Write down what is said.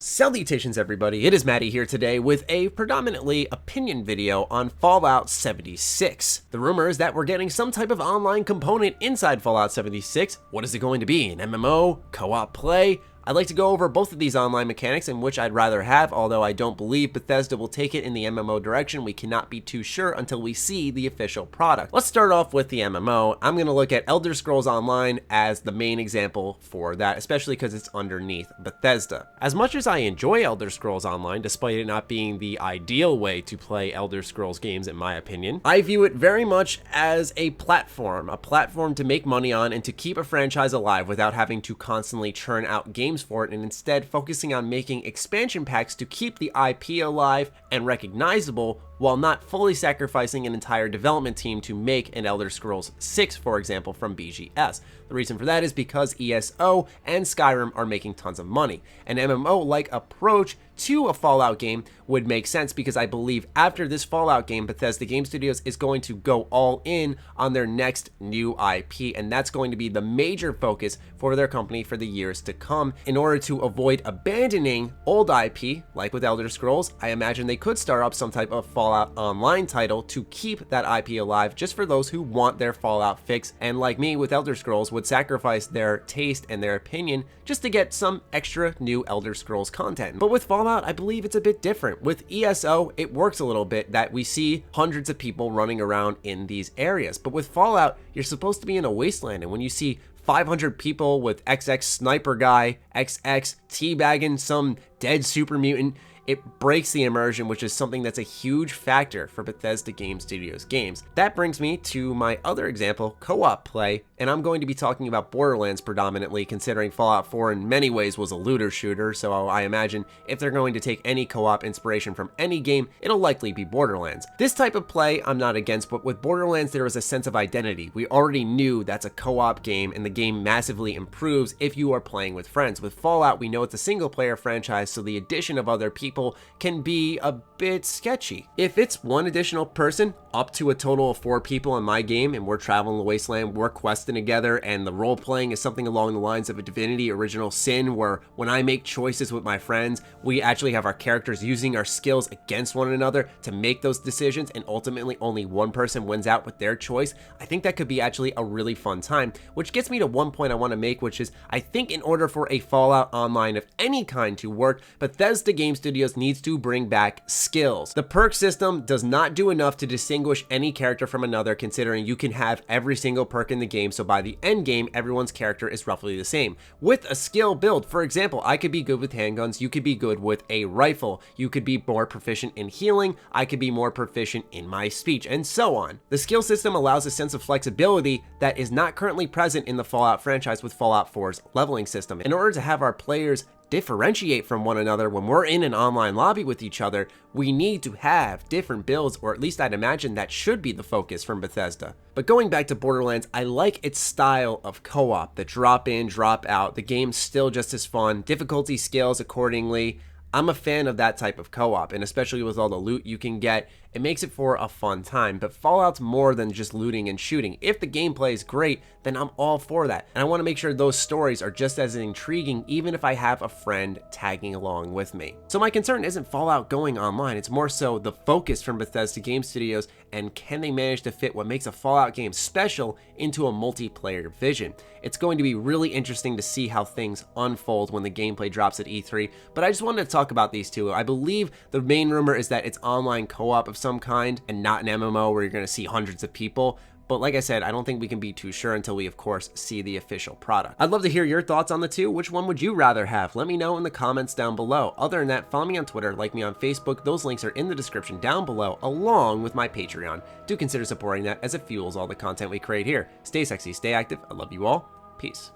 Salutations everybody, it is Matty here today with a predominantly opinion video on Fallout 76. The rumor is that we're getting some type of online component inside Fallout 76. What is it going to be? An MMO? Co-op play? I'd like to go over both of these online mechanics and which I'd rather have, although I don't believe Bethesda will take it in the MMO direction. We cannot be too sure until we see the official product. Let's start off with the MMO. I'm going to look at Elder Scrolls Online as the main example for that, especially because it's underneath Bethesda. As much as I enjoy Elder Scrolls Online, despite it not being the ideal way to play Elder Scrolls games in my opinion, I view it very much as a platform to make money on and to keep a franchise alive without having to constantly churn out games for it, and instead focusing on making expansion packs to keep the IP alive and recognizable while not fully sacrificing an entire development team to make an Elder Scrolls 6, for example, from BGS. The reason for that is because ESO and Skyrim are making tons of money. An MMO-like approach to a Fallout game would make sense because I believe after this Fallout game, Bethesda Game Studios is going to go all in on their next new IP, and that's going to be the major focus for their company for the years to come. In order to avoid abandoning old IP, like with Elder Scrolls, I imagine they could start up some type of Fallout Online title to keep that IP alive just for those who want their Fallout fix, and like me with Elder Scrolls, would sacrifice their taste and their opinion just to get some extra new Elder Scrolls content. But with Fallout, I believe it's a bit different. With ESO, it works a little bit that we see hundreds of people running around in these areas. But with Fallout, you're supposed to be in a wasteland, and when you see 500 people with XX sniper guy, XX teabagging some dead super mutant, it breaks the immersion, which is something that's a huge factor for Bethesda Game Studios games. That brings me to my other example, co-op play, and I'm going to be talking about Borderlands predominantly, considering Fallout 4 in many ways was a looter shooter, so I imagine if they're going to take any co-op inspiration from any game, it'll likely be Borderlands. This type of play I'm not against, but with Borderlands there is a sense of identity. We already knew that's a co-op game, and the game massively improves if you are playing with friends. With Fallout, we know it's a single player franchise, so the addition of other people can be a bit sketchy. If it's one additional person, up to a total of 4 people in my game, and we're traveling the wasteland, we're questing together, and the role playing is something along the lines of a Divinity Original Sin, where when I make choices with my friends, we actually have our characters using our skills against one another to make those decisions, and ultimately only one person wins out with their choice. I think that could be actually a really fun time, which gets me to one point I want to make, which is I think in order for a Fallout Online of any kind to work, Bethesda Game Studios needs to bring back skills. The perk system does not do enough to distinguish any character from another, considering you can have every single perk in the game, so by the end game, everyone's character is roughly the same. With a skill build, for example, I could be good with handguns, you could be good with a rifle, you could be more proficient in healing, I could be more proficient in my speech, and so on. The skill system allows a sense of flexibility that is not currently present in the Fallout franchise with Fallout 4's leveling system. In order to have our players differentiate from one another when we're in an online lobby with each other, we need to have different builds, or at least I'd imagine that should be the focus from Bethesda. But going back to Borderlands, I like its style of co-op, the drop in, drop out. The game's still just as fun, difficulty scales accordingly. I'm a fan of that type of co-op, and especially with all the loot you can get, it makes it for a fun time. But Fallout's more than just looting and shooting. If the gameplay is great, then I'm all for that. And I want to make sure those stories are just as intriguing, even if I have a friend tagging along with me. So my concern isn't Fallout going online, it's more so the focus from Bethesda Game Studios, and can they manage to fit what makes a Fallout game special into a multiplayer vision. It's going to be really interesting to see how things unfold when the gameplay drops at E3, but I just wanted to talk about these two. I believe the main rumor is that it's online co-op of some kind and not an MMO where you're going to see hundreds of people. But like I said, I don't think we can be too sure until we, of course, see the official product. I'd love to hear your thoughts on the two. Which one would you rather have? Let me know in the comments down below. Other than that, follow me on Twitter, like me on Facebook. Those links are in the description down below, along with my Patreon. Do consider supporting that as it fuels all the content we create here. Stay sexy, stay active. I love you all. Peace.